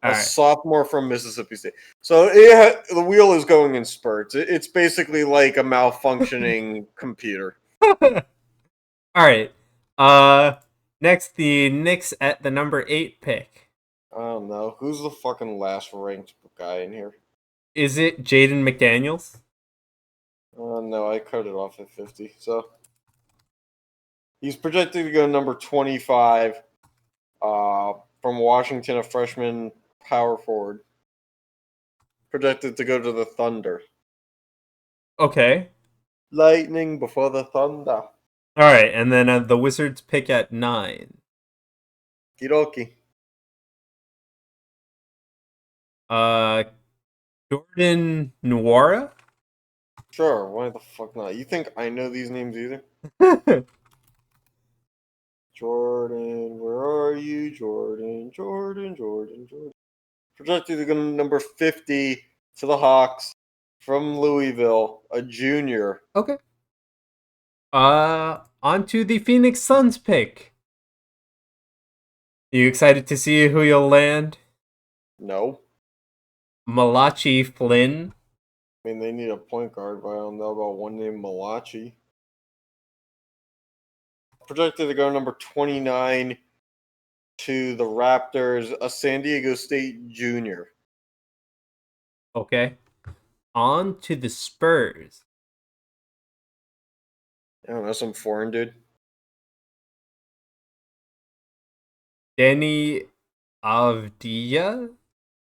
All A right. sophomore from Mississippi State. So the wheel is going in spurts. It's basically like a malfunctioning computer. All right. Next, the Knicks at the number 8 pick. I don't know. Who's the fucking last ranked guy in here? Is it Jaden McDaniels? No, I cut it off at 50. So he's projected to go number 25 from Washington, a freshman power forward. Projected to go to the Thunder. Okay. Lightning before the Thunder. All right, and then the Wizards pick at 9. Kidoki. Jordan Nwora? Sure, why the fuck not? You think I know these names either? Jordan, where are you? Jordan. Projected to go number 50 to the Hawks from Louisville, a junior. Okay. On to the Phoenix Suns pick. You excited to see who you'll land? No. Malachi Flynn. I mean, they need a point guard, but I don't know about one named Malachi. Projected to go number 29 to the Raptors, a San Diego State junior. Okay. On to the Spurs. I don't know, some foreign dude. Denny Avdia.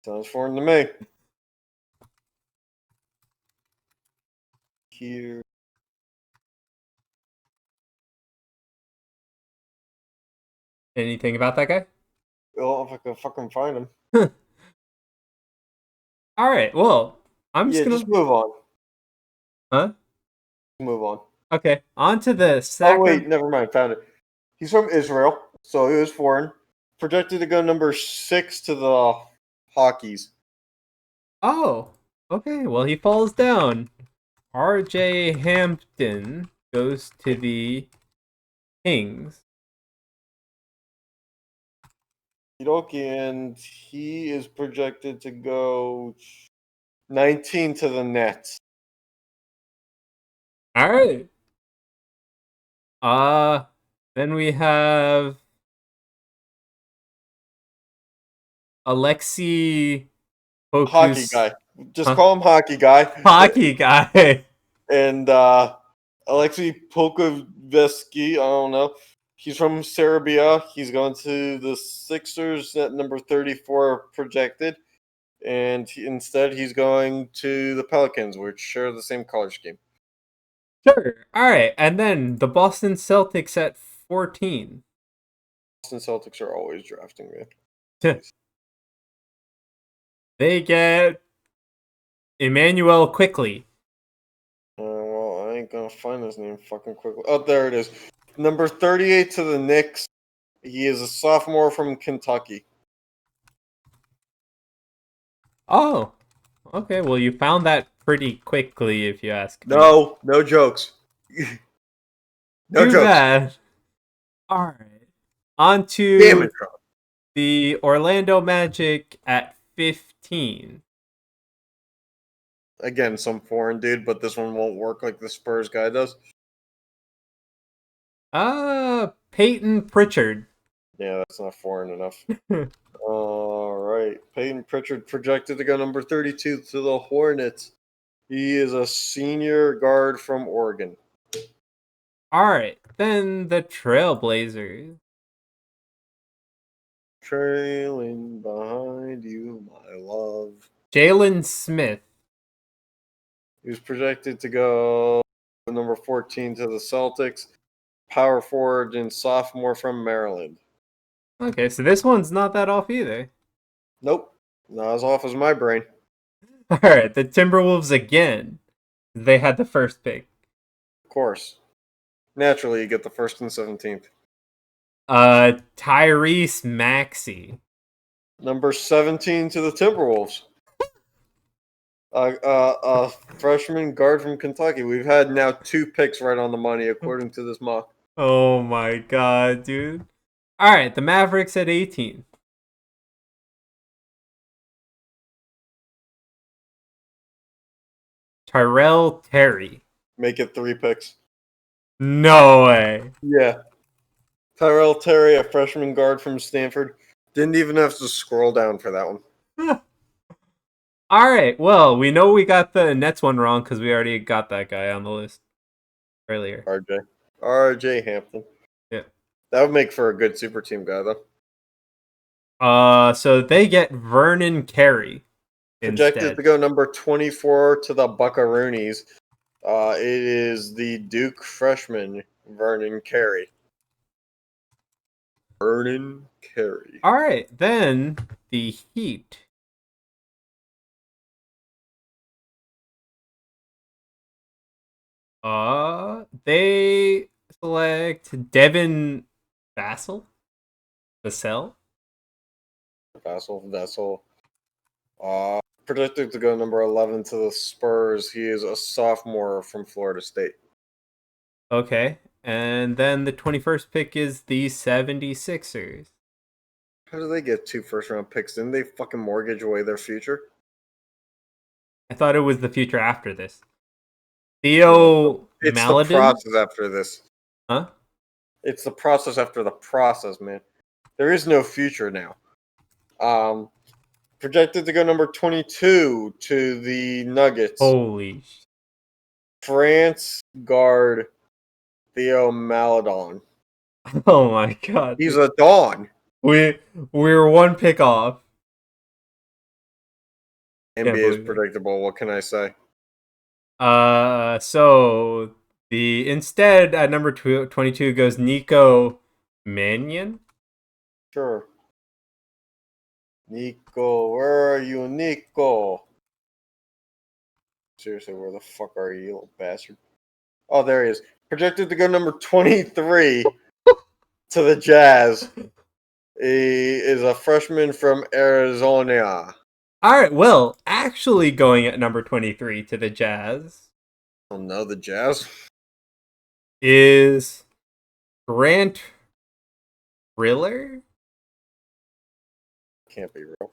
Sounds foreign to me. Here. Anything about that guy? Well, if I can fucking find him. All right. Well, I'm just gonna just move on. Huh? Move on. Okay. On to the Oh wait, never mind. Found it. He's from Israel, so he was foreign. Projected to go number 6 to the Hockeys. Oh. Okay. Well, he falls down. R.J. Hampton goes to the Kings. And he is projected to go 19 to the Nets. All right. Then we have Alexei Pokus. Hockey guy. Just call him hockey guy. Hockey guy. And Alexei Pokovetsky, I don't know. He's from Serbia. He's going to the Sixers at number 34 projected. And instead, he's going to the Pelicans, which share the same color scheme. Sure. All right. And then the Boston Celtics at 14. Boston Celtics are always drafting, man. They get Emmanuel Quickly. Well, I ain't going to find his name fucking quickly. Oh, there it is. Number 38 to the Knicks. He is a sophomore from Kentucky. Oh, okay. Well, you found that pretty quickly, if you ask me. No jokes. No Too jokes. bad. All right. On to Damn it, Trump. the Orlando Magic at 15. Again, some foreign dude, but this one won't work like the Spurs guy does. Peyton Pritchard. Yeah, that's not foreign enough. All right. Peyton Pritchard projected to go number 32 to the Hornets. He is a senior guard from Oregon. All right, then the Trailblazers. Trailing behind you, my love. Jalen Smith. He was projected to go number 14 to the Celtics. Power forward and sophomore from Maryland. Okay, so this one's not that off either. Nope. Not as off as my brain. All right, the Timberwolves again. They had the first pick. Of course. Naturally, you get the first and 17th. Tyrese Maxey. Number 17 to the Timberwolves. A freshman guard from Kentucky. We've had now 2 picks right on the money, according to this mock. Oh my god, dude. All right, the Mavericks at 18. Tyrell Terry. Make it 3 picks. No way. Yeah. Tyrell Terry, a freshman guard from Stanford. Didn't even have to scroll down for that one. All right, well, we know we got the Nets one wrong because we already got that guy on the list earlier. RJ Hampton. Yeah. That would make for a good super team guy, though. So they get Vernon Carey Projected instead. to go number 24 to the Buckaroonies. It is the Duke freshman, Vernon Carey. Vernon Carey. All right, then the Heat. They select Devin Vassell. Vessel. Vessel. Projected to go number 11 to the Spurs. He is a sophomore from Florida State. Okay, and then the 21st pick is the 76ers. How do they get 2 first-round picks? Didn't they fucking mortgage away their future? I thought it was the future after this. Theo It's Maladin? the process after this. Huh? It's the process after the process, man. There is no future now. Projected to go number 22 to the Nuggets. Holy France guard Theo Maladon. Oh my god. He's a Dawn. We're one pick off. NBA is predictable. What can I say? So instead at number 22 goes Nico Mannion. Sure. Nico, where are you, Nico? Seriously, where the fuck are you, little bastard? Oh, there he is. Projected to go number 23 to the Jazz. He is a freshman from Arizona. All right, well, actually going at number 23 to the Jazz. Oh no, the Jazz? Is Grant Riller? Can't be real.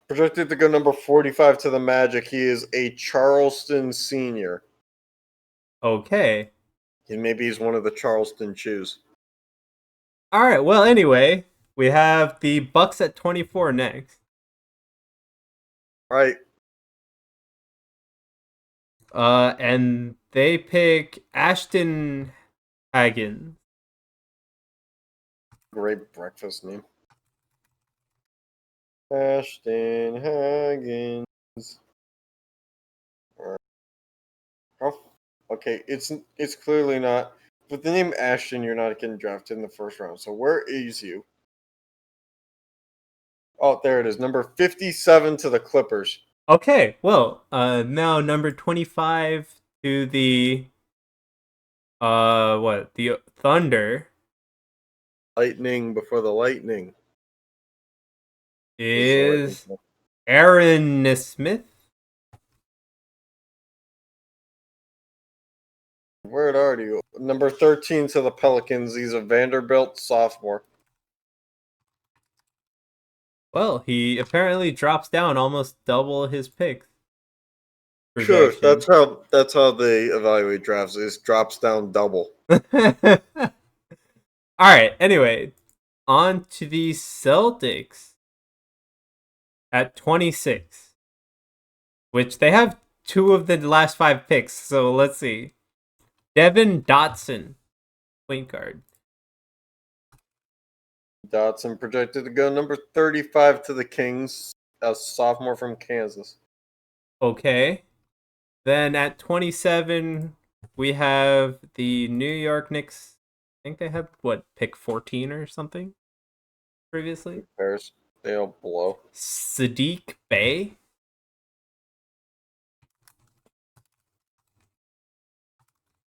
Projected to go number 45 to the Magic. He is a Charleston senior. Okay. And maybe he's one of the Charleston Chews. All right, well, anyway, we have the Bucks at 24 next. Right. And they pick Ashton Hagen. Great breakfast name. Ashton Haggins. Oh, okay, it's clearly not. With the name Ashton, you're not getting drafted in the first round. So where is you? Oh, there it is. Number 57 to the Clippers. Okay, well, now number 25 to the the Thunder Lightning before the lightning. is Aaron Smith. Where are you? Number 13 to the Pelicans. He's a Vanderbilt sophomore. Well, he apparently drops down almost double his picks. Sure, that's how they evaluate drafts. Is drops down double. All right. Anyway, on to the Celtics at 26, which they have 2 of the last 5 picks. So let's see. Devin Dotson, point guard. Dotson projected to go number 35 to the Kings, a sophomore from Kansas. Okay. Then at 27, we have the New York Knicks. I think they had, pick 14 or something previously? Bears, they'll blow. Sadiq Bey?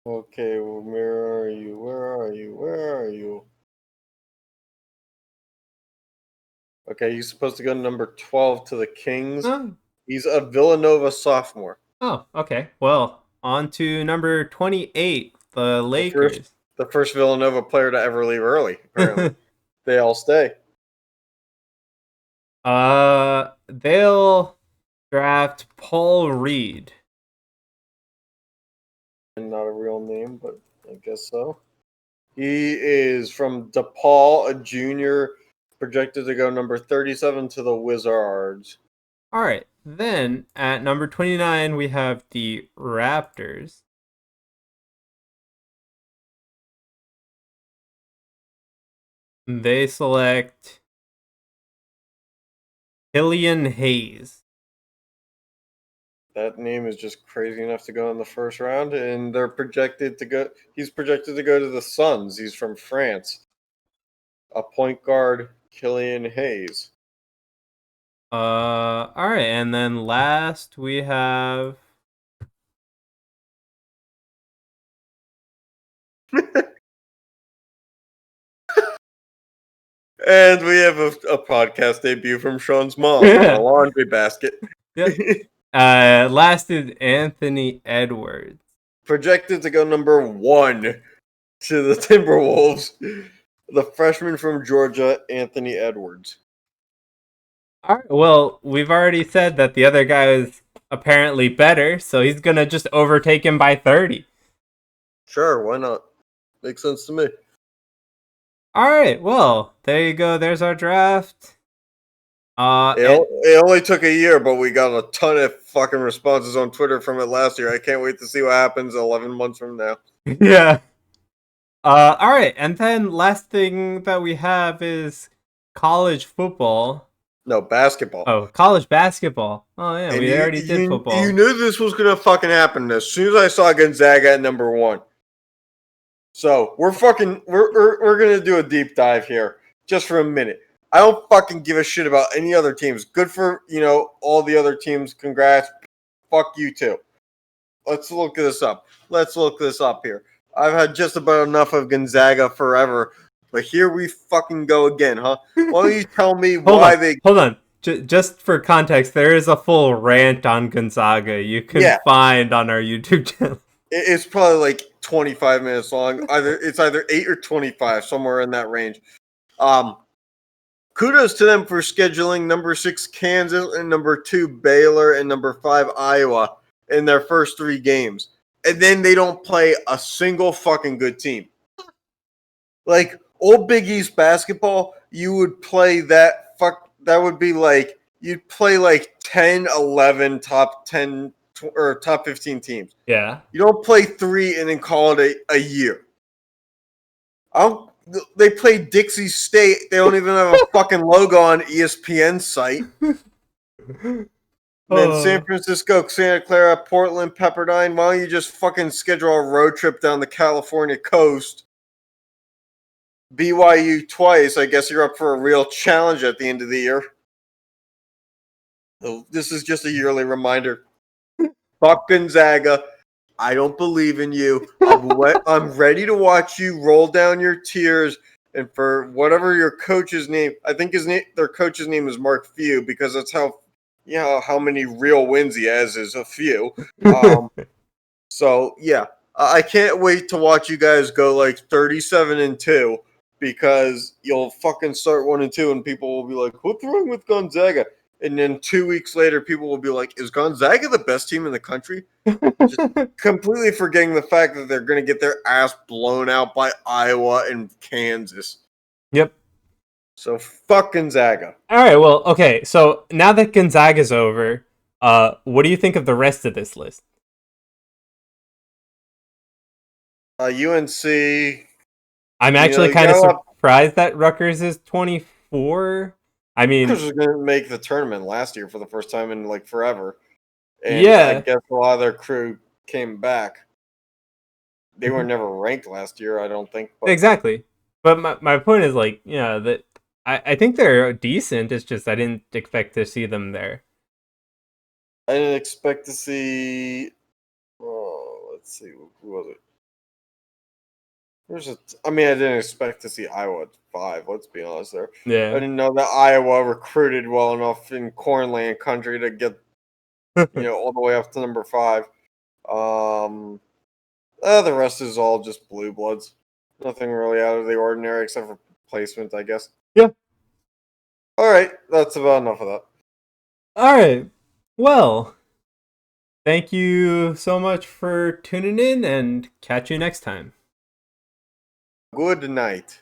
Okay, well, where are you? Where are you? Where are you? Okay, he's supposed to go number 12 to the Kings. Oh. He's a Villanova sophomore. Oh, okay. Well, on to number 28, the Lakers. The first Villanova player to ever leave early, apparently. They all stay. They'll draft Paul Reed. And not a real name, but I guess so. He is from DePaul, a junior, projected to go number 37 to the Wizards. All right. Then at number 29, we have the Raptors. They select Killian Hayes. That name is just crazy enough to go in the first round, and they're projected to go. He's projected to go to the Suns. He's from France. A point guard, Killian Hayes. All right, and then last we have And we have a podcast debut from Sean's mom on a laundry basket. Yep. Last is Anthony Edwards. Projected to go number 1 to the Timberwolves. The freshman from Georgia, Anthony Edwards. All right, well, we've already said that the other guy is apparently better, so he's going to just overtake him by 30. Sure, why not? Makes sense to me. All right, well, there you go. There's our draft. It only took a year, but we got a ton of fucking responses on Twitter from it last year. I can't wait to see what happens 11 months from now. Yeah. All right, and then last thing that we have is college football. No, basketball. Oh, college basketball. Oh, yeah, And we already did football. You knew this was going to fucking happen as soon as I saw Gonzaga at number 1. So, we're going to do a deep dive here just for a minute. I don't fucking give a shit about any other teams. Good for, all the other teams. Congrats. Fuck you too. Let's look this up. Here. I've had just about enough of Gonzaga forever, but here we fucking go again, huh? Why don't you tell me Hold on. Just for context, there is a full rant on Gonzaga you can find on our YouTube channel. It's probably like 25 minutes long. It's either 8 or 25, somewhere in that range. Kudos to them for scheduling number 6 Kansas and number 2 Baylor and number 5 Iowa in their first 3 games. And then they don't play a single fucking good team. Like, old Big East basketball, you would play that would be like, you'd play like 10, 11 top 10 or top 15 teams. Yeah. You don't play 3 and then call it a year. They play Dixie State. They don't even have a fucking logo on ESPN's site. And then San Francisco, Santa Clara, Portland, Pepperdine. Why don't you just fucking schedule a road trip down the California coast? BYU twice. I guess you're up for a real challenge at the end of the year. So this is just a yearly reminder. Fuck Gonzaga. I don't believe in you. I'm ready to watch you roll down your tears. And for whatever your coach's name, I think their coach's name is Mark Few, because that's how many real wins he has is a few. So yeah, I can't wait to watch you guys go like 37-2, because you'll fucking start 1-2 and people will be like, "What's wrong with Gonzaga?" And then 2 weeks later, people will be like, "Is Gonzaga the best team in the country?" Just completely forgetting the fact that they're going to get their ass blown out by Iowa and Kansas. Yep. So fuck Gonzaga. All right, well, okay. So now that Gonzaga's over, what do you think of the rest of this list? UNC. I'm actually kind of surprised that Rutgers is 24. I mean, Rutgers was going to make the tournament last year for the first time in like forever, and yeah, I guess a lot of their crew came back. They were never ranked last year, I don't think. But exactly. But my point is like, yeah, that I think they're decent. It's just I didn't expect to see them there. I didn't expect to see. Oh, let's see, who was it? I mean, I didn't expect to see Iowa at 5. Let's be honest there. I Yeah. didn't know that Iowa recruited well enough in Cornland country to get all the way up to number 5. The rest is all just blue bloods. Nothing really out of the ordinary except for placement, I guess. Yeah. All right, that's about enough of that. All right. Well, thank you so much for tuning in and catch you next time. Good night.